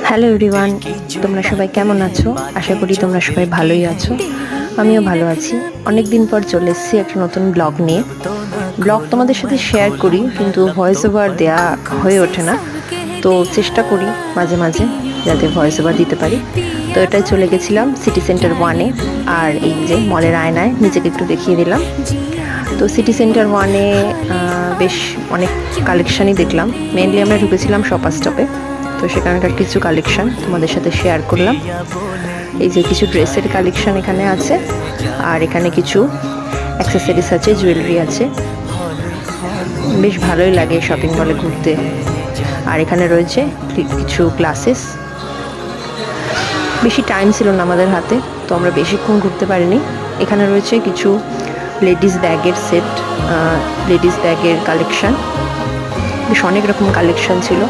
Hello everyone, তোমরা সবাই কেমন আছো? আশা করি তোমরা সবাই ভালোই আছো। আমিও ভালো আছি। অনেক দিন পর চলে এসেছি একটা নতুন ব্লগ নিয়ে। ব্লগ তোমাদের সাথে শেয়ার করি, কিন্তু ভয়েস ওভার দেওয়া হয়ে ওঠে না। তো চেষ্টা করি মাঝে মাঝে যাতে ভয়েস ওভার দিতে পারি। তো এটাই চলে গেছিলাম সিটি সেন্টার 1-এ। আর এই যে মলের আয়নায় নিজেকে একটু দেখিয়ে দিলাম। তো সিটি সেন্টার 1-এ বেশ অনেক কালেকশানই দেখলাম। মেনলি আমরা ঢুকেছিলাম শপার স্টপে। তো সেখানকার কিছু কালেকশান তোমাদের সাথে শেয়ার করলাম। এই যে কিছু ড্রেসের কালেকশান এখানে আছে, আর এখানে কিছু অ্যাক্সেসরিজ আছে, জুয়েলারি আছে। বেশ ভালোই লাগে শপিং মলে ঘুরতে। আর এখানে রয়েছে কিছু গ্লাসেস। বেশি টাইম ছিল না আমাদের হাতে, তো আমরা বেশিক্ষণ ঘুরতে পারিনি। এখানে রয়েছে কিছু লেডিস ব্যাগের সেট, লেডিস ব্যাগের কালেকশান। বেশ অনেক রকম কালেকশান ছিল।